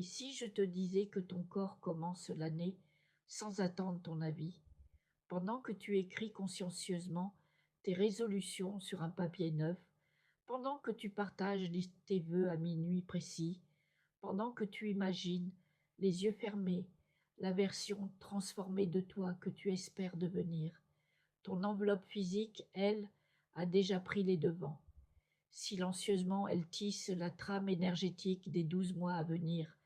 Et si je te disais que ton corps commence l'année sans attendre ton avis, pendant que tu écris consciencieusement tes résolutions sur un papier neuf, pendant que tu partages tes vœux à minuit précis, pendant que tu imagines, les yeux fermés, la version transformée de toi que tu espères devenir, ton enveloppe physique, elle, a déjà pris les devants. Silencieusement, elle tisse la trame énergétique des 12 mois à venir.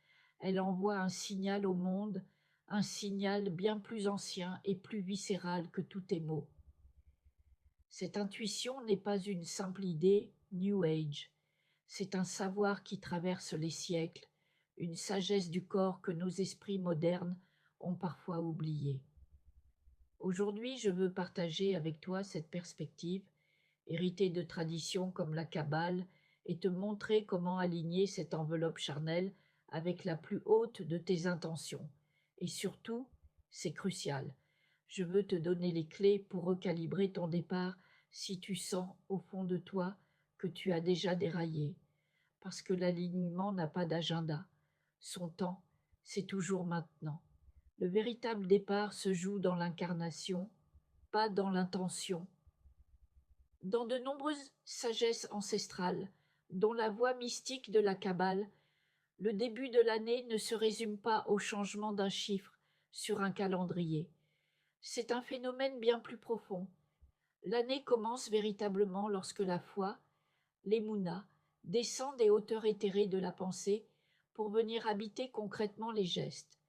Elle envoie un signal au monde, un signal bien plus ancien et plus viscéral que tous tes mots. Cette intuition n'est pas une simple idée New Age. C'est un savoir qui traverse les siècles, une sagesse du corps que nos esprits modernes ont parfois oubliée. Aujourd'hui, je veux partager avec toi cette perspective, héritée de traditions comme la Kabbale, et te montrer comment aligner cette enveloppe charnelle avec la plus haute de tes intentions. Et surtout, c'est crucial, je veux te donner les clés pour recalibrer ton départ si tu sens au fond de toi que tu as déjà déraillé, parce que l'alignement n'a pas d'agenda. Son temps, c'est toujours maintenant. Le véritable départ se joue dans l'incarnation, pas dans l'intention. Dans de nombreuses sagesses ancestrales, dont la voie mystique de la Kabbale, le début de l'année ne se résume pas au changement d'un chiffre sur un calendrier. C'est un phénomène bien plus profond. L'année commence véritablement lorsque la foi, l'émouna, descend des hauteurs éthérées de la pensée pour venir habiter concrètement les gestes.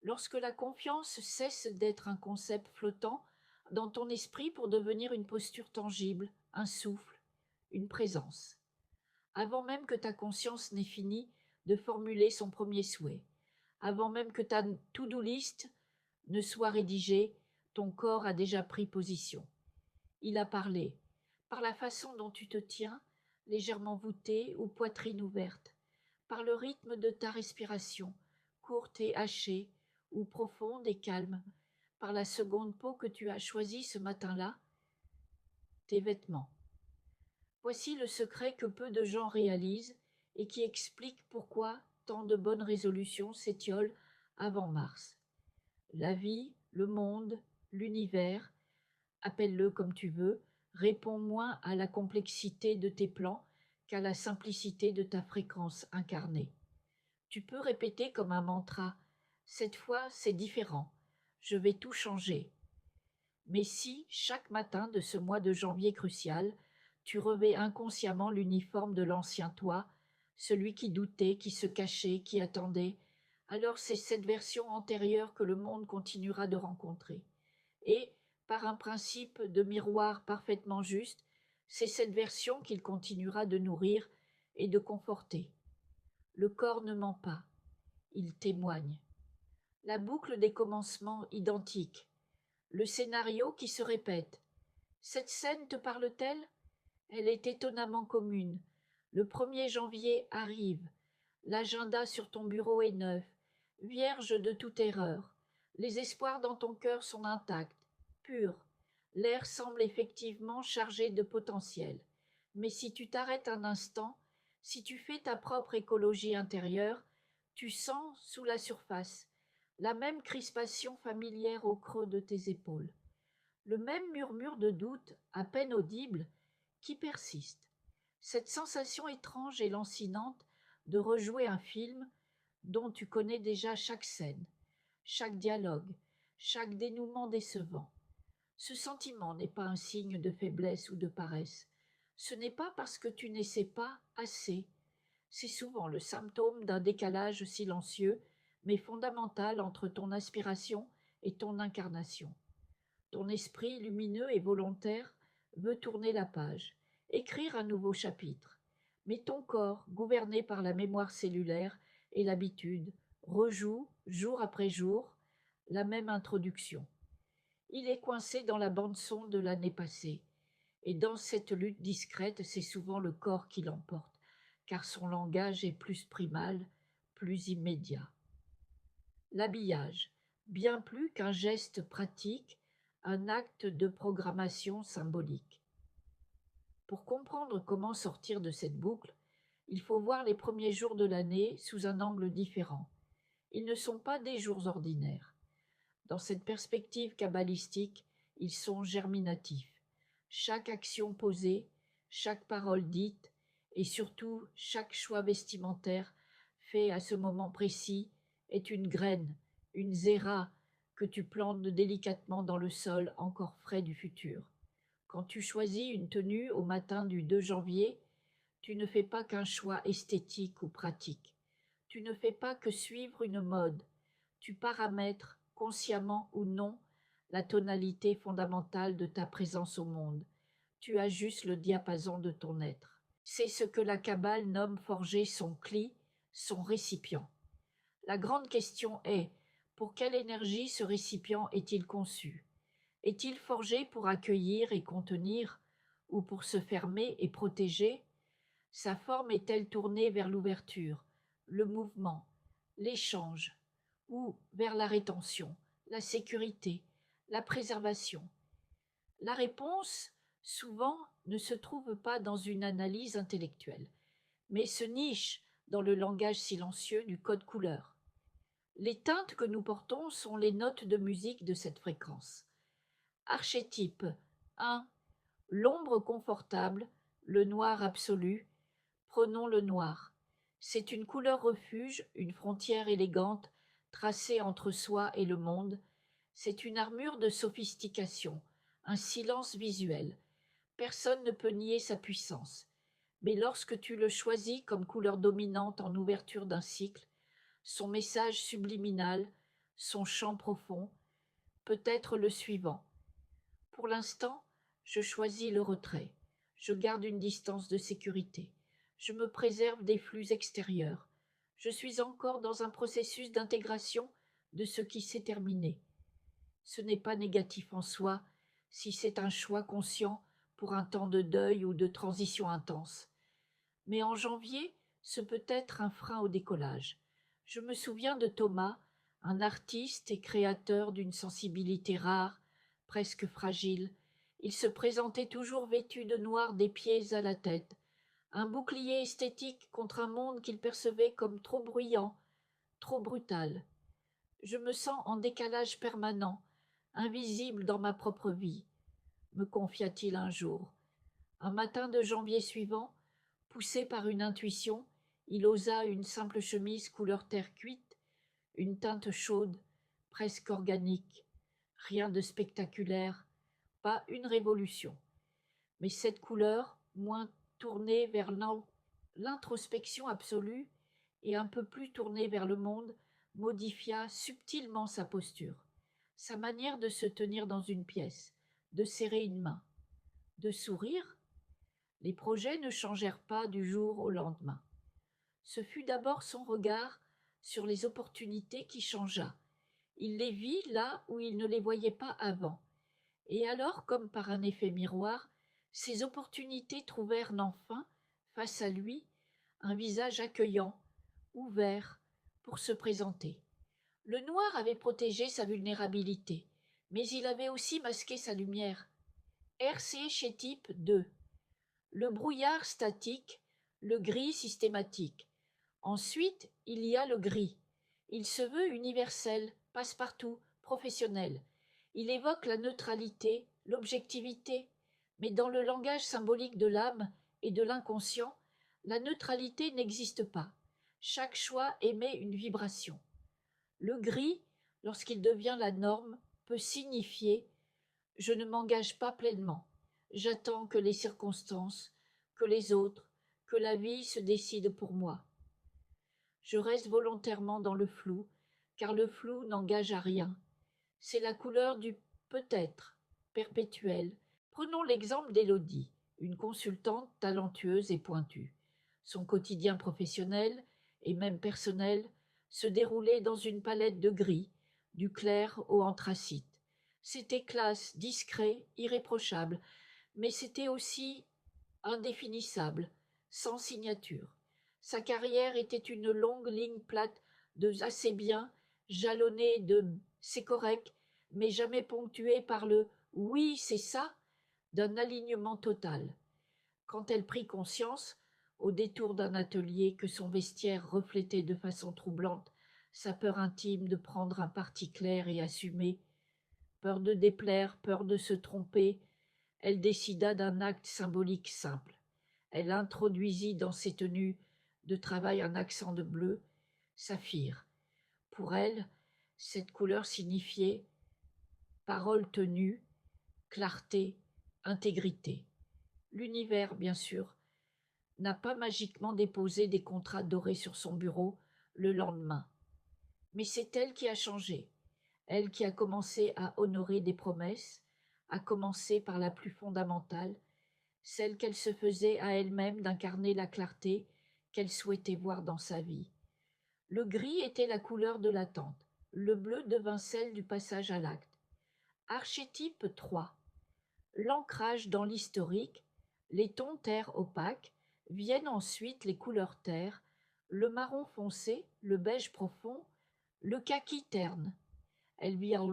Lorsque la confiance cesse d'être un concept flottant dans ton esprit pour devenir une posture tangible, un souffle, une présence. Avant même que ta conscience n'ait fini de formuler son premier souhait, avant même que ta to-do list ne soit rédigée, ton corps a déjà pris position. Il a parlé, par la façon dont tu te tiens, légèrement voûtée ou poitrine ouverte, par le rythme de ta respiration, courte et hachée, ou profonde et calme, par la seconde peau que tu as choisie ce matin-là, tes vêtements. Voici le secret que peu de gens réalisent et qui explique pourquoi tant de bonnes résolutions s'étiolent avant mars. La vie, le monde, l'univers, appelle-le comme tu veux, répond moins à la complexité de tes plans qu'à la simplicité de ta fréquence incarnée. Tu peux répéter comme un mantra, cette fois c'est différent, je vais tout changer. Mais si, chaque matin de ce mois de janvier crucial, tu revais inconsciemment l'uniforme de l'ancien toi, celui qui doutait, qui se cachait, qui attendait, alors c'est cette version antérieure que le monde continuera de rencontrer. Et, par un principe de miroir parfaitement juste, c'est cette version qu'il continuera de nourrir et de conforter. Le corps ne ment pas, il témoigne. La boucle des commencements identiques, le scénario qui se répète. Cette scène te parle-t-elle? Elle est étonnamment commune. Le 1er janvier arrive. L'agenda sur ton bureau est neuf, vierge de toute erreur. Les espoirs dans ton cœur sont intacts, purs. L'air semble effectivement chargé de potentiel. Mais si tu t'arrêtes un instant, si tu fais ta propre écologie intérieure, tu sens sous la surface la même crispation familière au creux de tes épaules, le même murmure de doute à peine audible qui persiste. Cette sensation étrange et lancinante de rejouer un film dont tu connais déjà chaque scène, chaque dialogue, chaque dénouement décevant. Ce sentiment n'est pas un signe de faiblesse ou de paresse. Ce n'est pas parce que tu n'essaies pas assez. C'est souvent le symptôme d'un décalage silencieux mais fondamental entre ton aspiration et ton incarnation. Ton esprit lumineux et volontaire veut tourner la page, écrire un nouveau chapitre. Mais ton corps, gouverné par la mémoire cellulaire et l'habitude, rejoue, jour après jour, la même introduction. Il est coincé dans la bande-son de l'année passée. Et dans cette lutte discrète, c'est souvent le corps qui l'emporte, car son langage est plus primal, plus immédiat. L'habillage, bien plus qu'un geste pratique, un acte de programmation symbolique. Pour comprendre comment sortir de cette boucle, Il faut voir les premiers jours de l'année sous un angle différent. Ils ne sont pas des jours ordinaires. Dans cette perspective kabbalistique, ils sont germinatifs. Chaque action posée, chaque parole dite, et surtout chaque choix vestimentaire fait à ce moment précis est une graine, une zéra que tu plantes délicatement dans le sol encore frais du futur. Quand tu choisis une tenue au matin du 2 janvier, tu ne fais pas qu'un choix esthétique ou pratique. Tu ne fais pas que suivre une mode. Tu paramètres, consciemment ou non, la tonalité fondamentale de ta présence au monde. Tu ajustes le diapason de ton être. C'est ce que la Kabbale nomme forger son cli, son récipient. La grande question est, pour quelle énergie ce récipient est-il conçu? Est-il forgé pour accueillir et contenir, ou pour se fermer et protéger? Sa forme est-elle tournée vers l'ouverture, le mouvement, l'échange, ou vers la rétention, la sécurité, la préservation? La réponse, souvent, ne se trouve pas dans une analyse intellectuelle, mais se niche dans le langage silencieux du code couleur. Les teintes que nous portons sont les notes de musique de cette fréquence. Archétype 1. L'ombre confortable, le noir absolu. Prenons le noir. C'est une couleur refuge, une frontière élégante, tracée entre soi et le monde. C'est une armure de sophistication, un silence visuel. Personne ne peut nier sa puissance. Mais lorsque tu le choisis comme couleur dominante en ouverture d'un cycle, son message subliminal, son chant profond, peut être le suivant. Pour l'instant, je choisis le retrait. Je garde une distance de sécurité. Je me préserve des flux extérieurs. Je suis encore dans un processus d'intégration de ce qui s'est terminé. Ce n'est pas négatif en soi, si c'est un choix conscient pour un temps de deuil ou de transition intense. Mais en janvier, ce peut être un frein au décollage. Je me souviens de Thomas, un artiste et créateur d'une sensibilité rare, presque fragile. Il se présentait toujours vêtu de noir des pieds à la tête, un bouclier esthétique contre un monde qu'il percevait comme trop bruyant, trop brutal. Je me sens en décalage permanent, invisible dans ma propre vie, me confia-t-il un jour. Un matin de janvier suivant, poussé par une intuition, il osa une simple chemise couleur terre cuite, une teinte chaude, presque organique. Rien de spectaculaire, pas une révolution. Mais cette couleur, moins tournée vers l'introspection absolue et un peu plus tournée vers le monde, modifia subtilement sa posture, sa manière de se tenir dans une pièce, de serrer une main, de sourire. Les projets ne changèrent pas du jour au lendemain. Ce fut d'abord son regard sur les opportunités qui changea. Il les vit là où il ne les voyait pas avant. Et alors, comme par un effet miroir, ces opportunités trouvèrent enfin, face à lui, un visage accueillant, ouvert, pour se présenter. Le noir avait protégé sa vulnérabilité, mais il avait aussi masqué sa lumière. RC chez type 2. Le brouillard statique, le gris systématique. Ensuite, il y a le gris. Il se veut universel, passe-partout, professionnel. Il évoque la neutralité, l'objectivité, mais dans le langage symbolique de l'âme et de l'inconscient, la neutralité n'existe pas. Chaque choix émet une vibration. Le gris, lorsqu'il devient la norme, peut signifier « je ne m'engage pas pleinement, j'attends que les circonstances, que les autres, que la vie se décide pour moi ». Je reste volontairement dans le flou, car le flou n'engage à rien. C'est la couleur du peut-être, perpétuel. Prenons l'exemple d'Élodie, une consultante talentueuse et pointue. Son quotidien professionnel, et même personnel, se déroulait dans une palette de gris, du clair au anthracite. C'était classe, discret, irréprochable, mais c'était aussi indéfinissable, sans signature. Sa carrière était une longue ligne plate de assez bien, jalonnée de c'est correct, mais jamais ponctuée par le oui, c'est ça, d'un alignement total. Quand elle prit conscience, au détour d'un atelier que son vestiaire reflétait de façon troublante sa peur intime de prendre un parti clair et assumé. Peur de déplaire, peur de se tromper, elle décida d'un acte symbolique simple. Elle introduisit dans ses tenues de travail un accent de bleu, saphir. Pour elle, cette couleur signifiait parole tenue, clarté, intégrité. L'univers, bien sûr, n'a pas magiquement déposé des contrats dorés sur son bureau le lendemain. Mais c'est elle qui a changé, elle qui a commencé à honorer des promesses, à commencer par la plus fondamentale, celle qu'elle se faisait à elle-même d'incarner la clarté qu'elle souhaitait voir dans sa vie. Le gris était la couleur de l'attente, le bleu devint celle du passage à l'acte. Archétype 3. L'ancrage dans l'historique, les tons terre opaques, viennent ensuite les couleurs terre, le marron foncé, le beige profond, le kaki terne. Elvire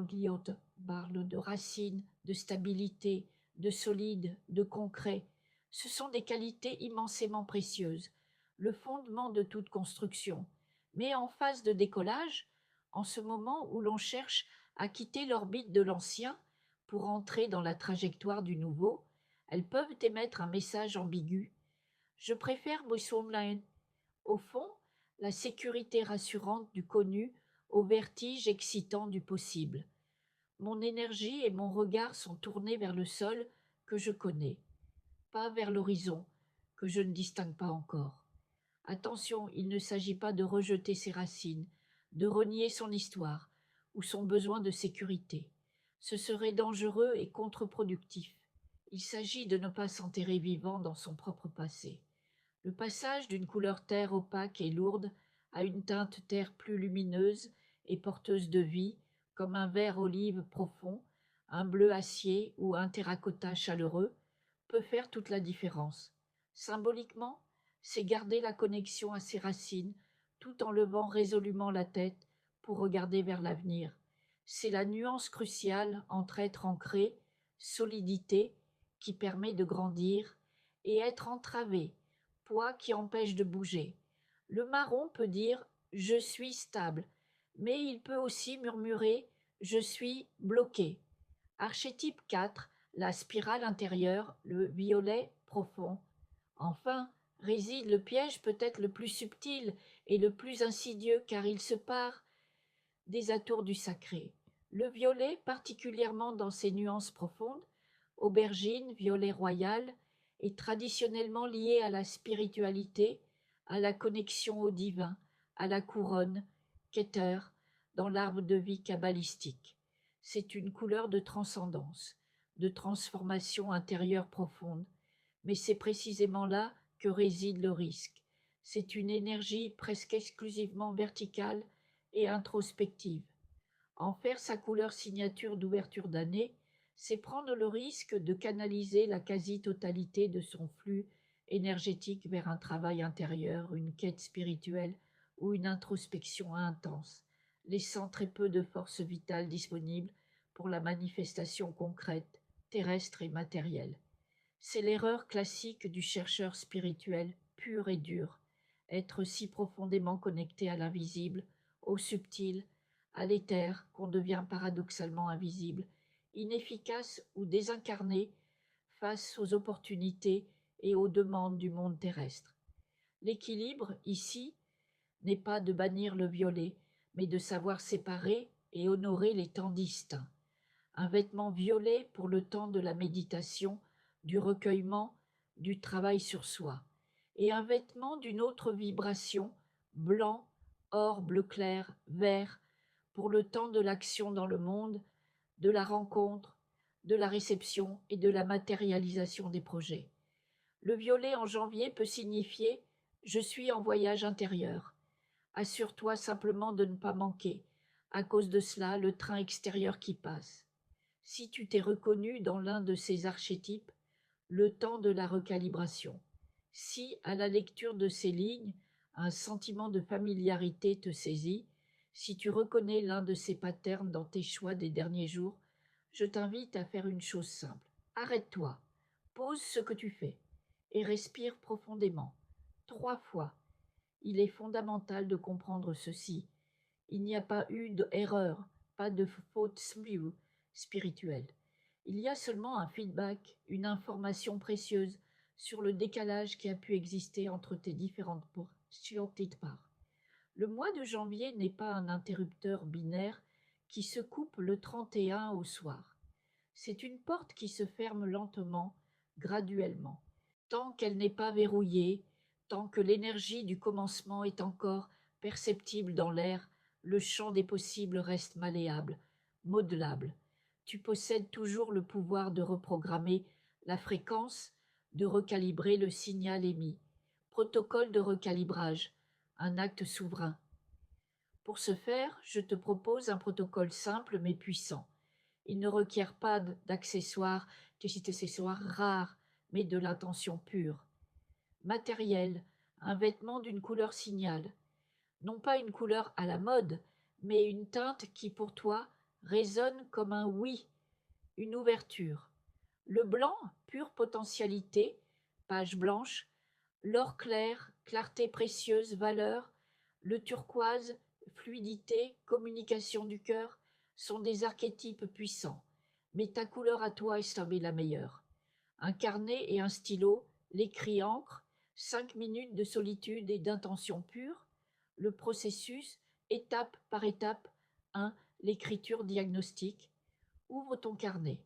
parle de racines, de stabilité, de solide, de concret. Ce sont des qualités immensément précieuses, le fondement de toute construction. Mais en phase de décollage, en ce moment où l'on cherche à quitter l'orbite de l'ancien pour entrer dans la trajectoire du nouveau, elles peuvent émettre un message ambigu. Je préfère Bosomlaen. Au fond, la sécurité rassurante du connu au vertige excitant du possible. Mon énergie et mon regard sont tournés vers le sol que je connais, pas vers l'horizon que je ne distingue pas encore. Attention, il ne s'agit pas de rejeter ses racines, de renier son histoire ou son besoin de sécurité. Ce serait dangereux et contre-productif. Il s'agit de ne pas s'enterrer vivant dans son propre passé. Le passage d'une couleur terre opaque et lourde à une teinte terre plus lumineuse et porteuse de vie, comme un vert olive profond, un bleu acier ou un terracotta chaleureux, peut faire toute la différence. Symboliquement, c'est garder la connexion à ses racines tout en levant résolument la tête pour regarder vers l'avenir. C'est la nuance cruciale entre être ancré, solidité, qui permet de grandir, et être entravé, poids qui empêche de bouger. Le marron peut dire je suis stable, mais il peut aussi murmurer je suis bloqué. Archétype 4, la spirale intérieure, le violet profond. Enfin, réside le piège peut-être le plus subtil et le plus insidieux car il se part des atours du sacré. Le violet, particulièrement dans ses nuances profondes, aubergine, violet royal, est traditionnellement lié à la spiritualité, à la connexion au divin, à la couronne, Keter, dans l'arbre de vie kabbalistique. C'est une couleur de transcendance, de transformation intérieure profonde, mais c'est précisément là que réside le risque. C'est une énergie presque exclusivement verticale et introspective. En faire sa couleur signature d'ouverture d'année, c'est prendre le risque de canaliser la quasi-totalité de son flux énergétique vers un travail intérieur, une quête spirituelle ou une introspection intense, laissant très peu de force vitale disponible pour la manifestation concrète, terrestre et matérielle. C'est l'erreur classique du chercheur spirituel pur et dur, être si profondément connecté à l'invisible, au subtil, à l'éther qu'on devient paradoxalement invisible, inefficace ou désincarné face aux opportunités et aux demandes du monde terrestre. L'équilibre, ici, n'est pas de bannir le violet, mais de savoir séparer et honorer les temps distincts. Un vêtement violet pour le temps de la méditation, du recueillement, du travail sur soi, et un vêtement d'une autre vibration, blanc, or, bleu clair, vert, pour le temps de l'action dans le monde, de la rencontre, de la réception et de la matérialisation des projets. Le violet en janvier peut signifier « je suis en voyage intérieur ». Assure-toi simplement de ne pas manquer, à cause de cela, le train extérieur qui passe. Si tu t'es reconnu dans l'un de ces archétypes, le temps de la recalibration. Si, à la lecture de ces lignes, un sentiment de familiarité te saisit, si tu reconnais l'un de ces patterns dans tes choix des derniers jours, je t'invite à faire une chose simple. Arrête-toi, pose ce que tu fais et respire profondément. 3 fois. Il est fondamental de comprendre ceci. Il n'y a pas eu d'erreur, pas de faute spirituelle. Il y a seulement un feedback, une information précieuse sur le décalage qui a pu exister entre tes différentes portions de part. Le mois de janvier n'est pas un interrupteur binaire qui se coupe le 31 au soir. C'est une porte qui se ferme lentement, graduellement. Tant qu'elle n'est pas verrouillée, tant que l'énergie du commencement est encore perceptible dans l'air, le champ des possibles reste malléable, modelable. Tu possèdes toujours le pouvoir de reprogrammer la fréquence, de recalibrer le signal émis. Protocole de recalibrage, un acte souverain. Pour ce faire, je te propose un protocole simple mais puissant. Il ne requiert pas d'accessoires rares, mais de l'intention pure. Matériel, un vêtement d'une couleur signal. Non pas une couleur à la mode, mais une teinte qui pour toi résonne comme un oui, une ouverture. Le blanc, pure potentialité, page blanche. L'or clair, clarté précieuse, valeur. Le turquoise, fluidité, communication du cœur, sont des archétypes puissants. Mais ta couleur à toi est la meilleure. Un carnet et un stylo, l'écrit encre, 5 minutes de solitude et d'intention pure. Le processus, étape par étape. 1. L'écriture diagnostique. Ouvre ton carnet.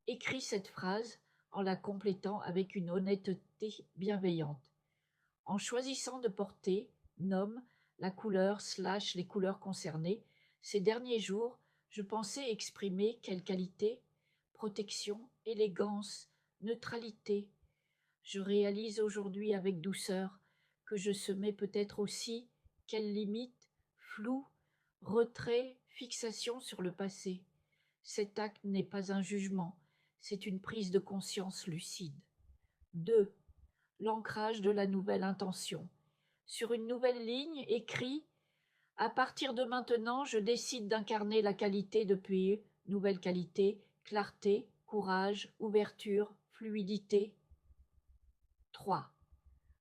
Écris cette phrase en la complétant avec une honnêteté bienveillante. En choisissant de porter, nomme, la couleur / les couleurs concernées, ces derniers jours, je pensais exprimer quelle qualité, protection, élégance, neutralité. Je réalise aujourd'hui avec douceur que je semais peut-être aussi quelle limite, flou, retrait, fixation sur le passé. Cet acte n'est pas un jugement, c'est une prise de conscience lucide. 2. L'ancrage de la nouvelle intention. Sur une nouvelle ligne, écrit « À partir de maintenant, je décide d'incarner la qualité depuis nouvelle qualité, clarté, courage, ouverture, fluidité. » 3.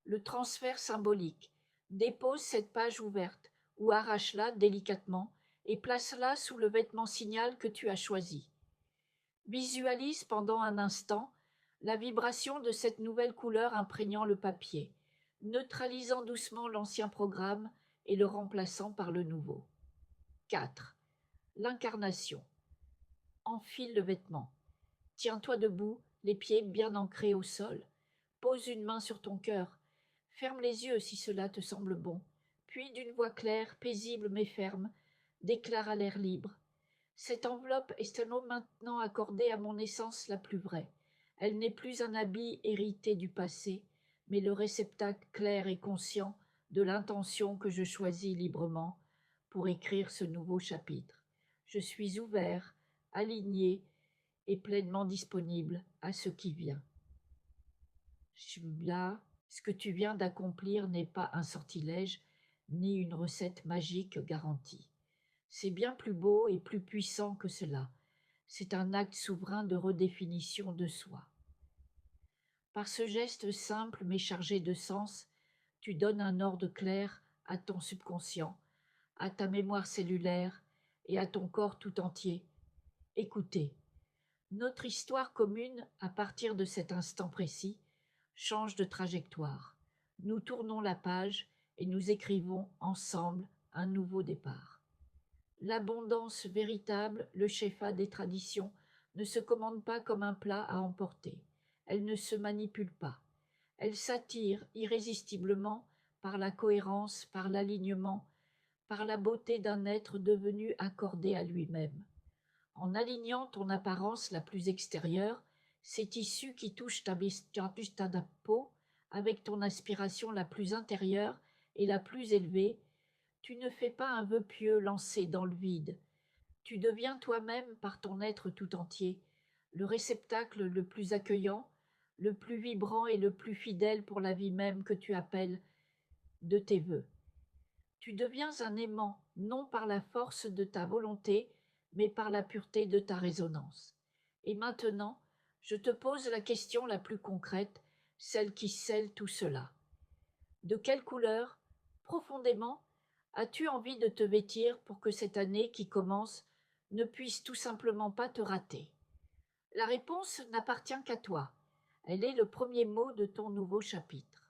Le transfert symbolique. Dépose cette page ouverte ou arrache-la délicatement et place-la sous le vêtement signal que tu as choisi. Visualise pendant un instant la vibration de cette nouvelle couleur imprégnant le papier, neutralisant doucement l'ancien programme et le remplaçant par le nouveau. 4. L'incarnation. Enfile le vêtement. Tiens-toi debout, les pieds bien ancrés au sol. Pose une main sur ton cœur. Ferme les yeux si cela te semble bon. Puis d'une voix claire, paisible mais ferme, déclare à l'air libre. Cette enveloppe est maintenant accordée à mon essence la plus vraie. Elle n'est plus un habit hérité du passé, mais le réceptacle clair et conscient de l'intention que je choisis librement pour écrire ce nouveau chapitre. Je suis ouvert, aligné et pleinement disponible à ce qui vient. Là, ce que tu viens d'accomplir n'est pas un sortilège, ni une recette magique garantie. C'est bien plus beau et plus puissant que cela. C'est un acte souverain de redéfinition de soi. Par ce geste simple mais chargé de sens, tu donnes un ordre clair à ton subconscient, à ta mémoire cellulaire et à ton corps tout entier. Écoutez, notre histoire commune, à partir de cet instant précis, change de trajectoire. Nous tournons la page et nous écrivons ensemble un nouveau départ. L'abondance véritable, le shefa des traditions, ne se commande pas comme un plat à emporter. Elle ne se manipule pas. Elle s'attire irrésistiblement par la cohérence, par l'alignement, par la beauté d'un être devenu accordé à lui-même. En alignant ton apparence la plus extérieure, ces tissus qui touchent ta peau, avec ton aspiration la plus intérieure et la plus élevée, tu ne fais pas un vœu pieux lancé dans le vide. Tu deviens toi-même par ton être tout entier, le réceptacle le plus accueillant, le plus vibrant et le plus fidèle pour la vie même que tu appelles de tes vœux. Tu deviens un aimant, non par la force de ta volonté, mais par la pureté de ta résonance. Et maintenant, je te pose la question la plus concrète, celle qui scelle tout cela. De quelle couleur, profondément, as-tu envie de te vêtir pour que cette année qui commence ne puisse tout simplement pas te rater? La réponse n'appartient qu'à toi. Elle est le premier mot de ton nouveau chapitre.